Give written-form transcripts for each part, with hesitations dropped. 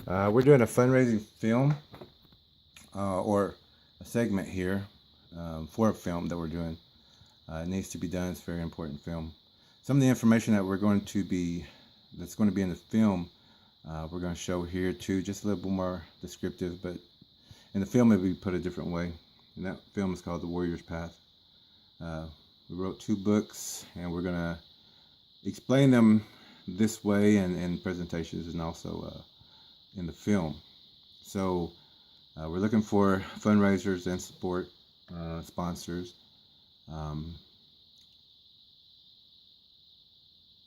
We're doing a fundraising film or a segment here for a film that we're doing. It needs to be done. It's a very important film. Some of the information that that's going to be in the film, we're going to show here too, just a little bit more descriptive, but in the film it will be put a different way. And that film is called The Warrior's Path. We wrote 2 books, and we're going to explain them this way and in presentations and also in the film. So we're looking for fundraisers and support sponsors. And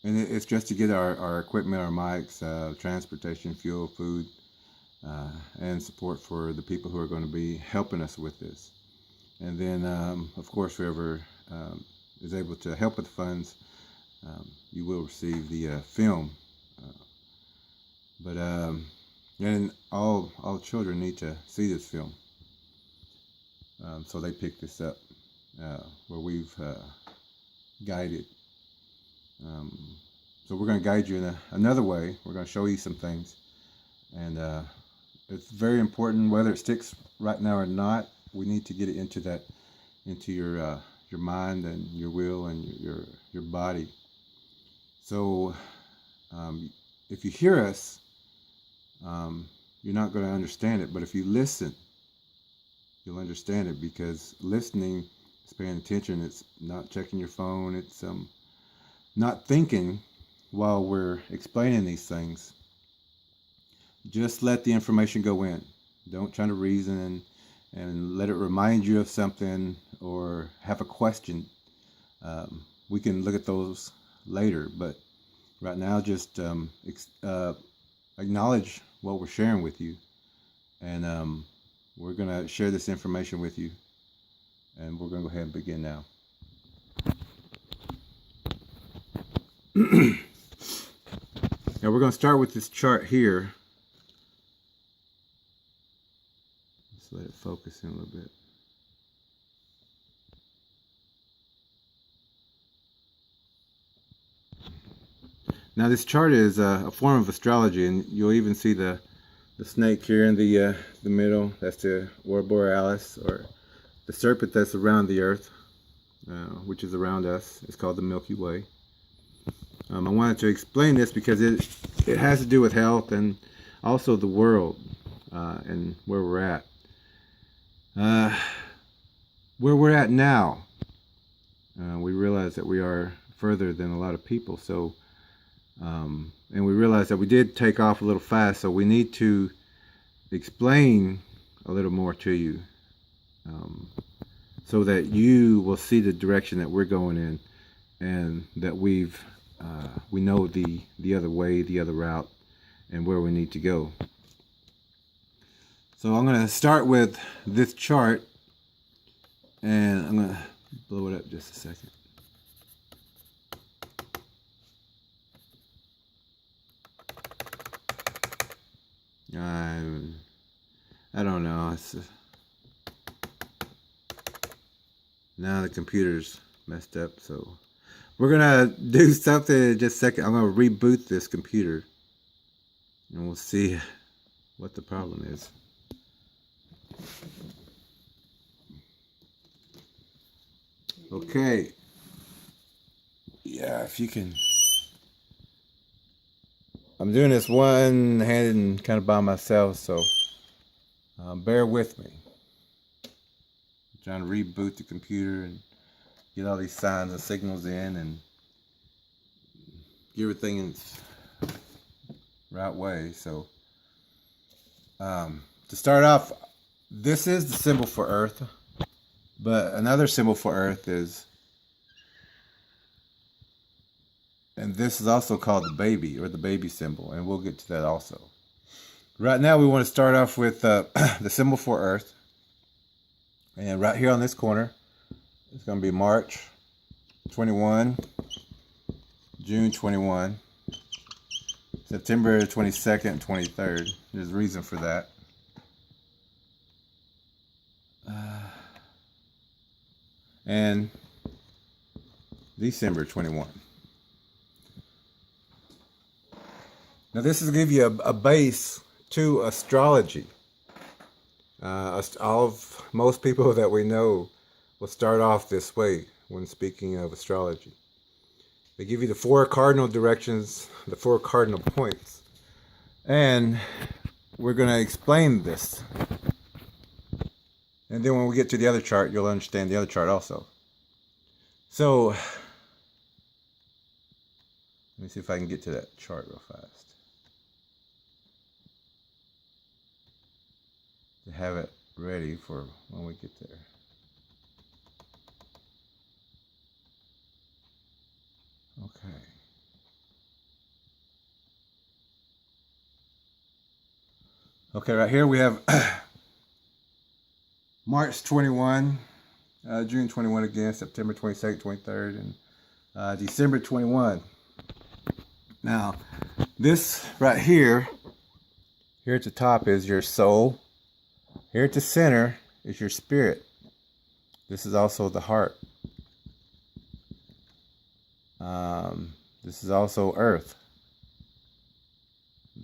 it's just to get our equipment, our mics, transportation, fuel, food, and support for the people who are going to be helping us with this. And then, of course, whoever is able to help with the funds, you will receive the film. And all children need to see this film. So they pick this up where we've guided. So we're going to guide you in another way. We're going to show you some things. And it's very important, whether it sticks right now or not, we need to get it into your mind and your will and your body. So if you hear us, you're not going to understand it, but if you listen, you'll understand it, because listening is paying attention. It's not checking your phone. It's not thinking while we're explaining these things. Just let the information go in. Don't try to reason and let it remind you of something or have a question. We can look at those later, but right now just acknowledge what we're sharing with you, and we're going to share this information with you, and we're going to go ahead and begin now. Now we're going to start with this chart here. Let's let it focus in a little bit. Now this chart is a form of astrology, and you'll even see the snake here in the middle. That's the Aurora Borealis, or the serpent that's around the Earth, which is around us. It's called the Milky Way. I wanted to explain this because it has to do with health and also the world and where we're at. Where we're at now, we realize that we are further than a lot of people. So. And we realize that we did take off a little fast, so we need to explain a little more to you, so that you will see the direction that we're going in, and that we know the other way, the other route, and where we need to go. So I'm going to start with this chart, and I'm going to blow it up just a second. I don't know. Now the computer's messed up, so we're gonna do something in just a second. I'm gonna reboot this computer, and we'll see what the problem is. Okay. Yeah, if you can. I'm doing this one-handed and kind of by myself, so bear with me. I'm trying to reboot the computer and get all these signs and signals in and get everything in its right way. So to start off, this is the symbol for Earth, but another symbol for Earth is, and this is also called the baby, or the baby symbol, and we'll get to that also. Right now we want to start off with the symbol for Earth. And right here on this corner, it's going to be March 21, June 21, September 22nd and 23rd. There's a reason for that. And December 21. Now this is to give you a base to astrology. Most people that we know will start off this way when speaking of astrology. They give you the 4 cardinal directions, the 4 cardinal points, and we're going to explain this. And then when we get to the other chart, you'll understand the other chart also. So, let me see if I can get to that chart real fast. To have it ready for when we get there. Okay. Okay, right here we have March 21, June 21 again, September 22nd, 23rd, and December 21. Now, this right here at the top is your soul. Here at the center is your spirit. This is also the heart. This is also earth.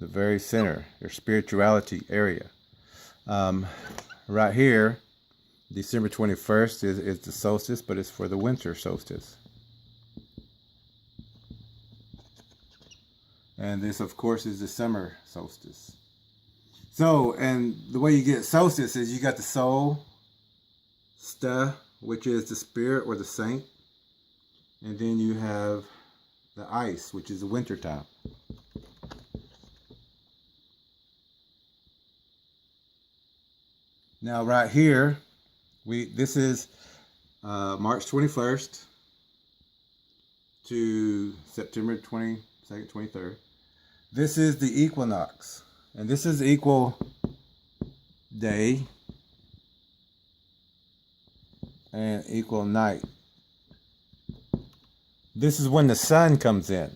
The very center, your spirituality area. Right here, December 21st is the solstice, but it's for the winter solstice. And this, of course, is the summer solstice. So, and the way you get solstice is you got the soul, sta, which is the spirit or the saint. And then you have the ice, which is the winter time. Now, right here, this is March 21st to September 22nd, 23rd. This is the equinox. And this is equal day and equal night. This is when the sun comes in.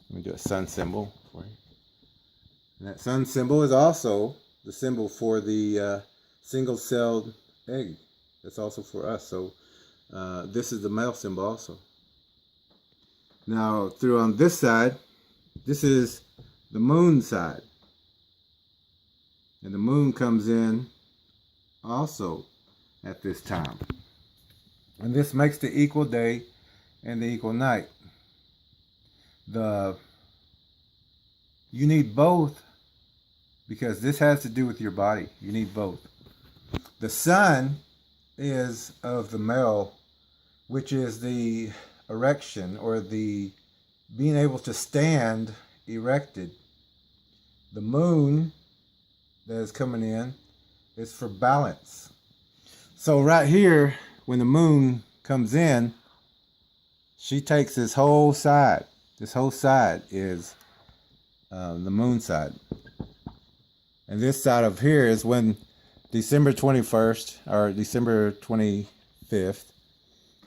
Let me do a sun symbol for you. And that sun symbol is also the symbol for the single-celled egg. That's also for us. So this is the male symbol also. Now, through on this side, this is the moon side. And the moon comes in also at this time. And this makes the equal day and the equal night. You need both because this has to do with your body. You need both. The sun is of the male, which is the erection or the being able to stand erected. The moon that is coming in is for balance. So right here, when the moon comes in, she takes this whole side. This whole side is the moon side. And this side of here is when December 21st or December 25th,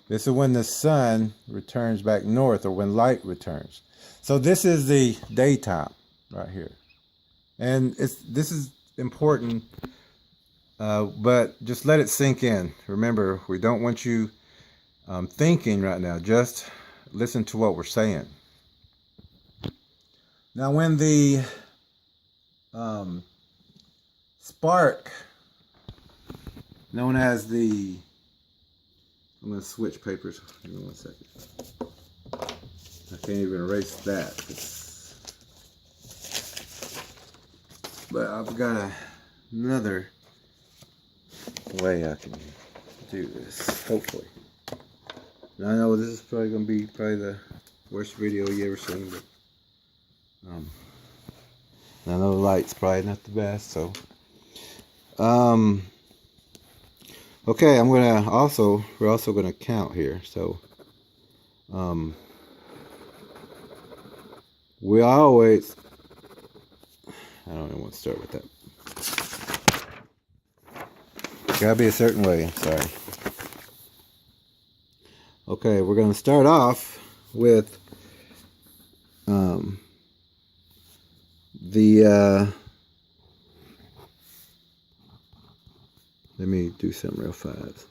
this is when the sun returns back north or when light returns. So this is the daytime right here. And this is important, but just let it sink in. Remember, we don't want you thinking right now. Just listen to what we're saying. Now, when the spark, known as the, I'm going to switch papers. Give me 1 second. I can't even erase that. But I've got another way I can do this, hopefully. And I know this is probably going to be the worst video you ever seen, but I know the light's probably not the best, so okay, we're also gonna count here. So we always, I don't even want to start with that. Gotta be a certain way, I'm sorry. Okay, we're gonna start off with let me do something real fast.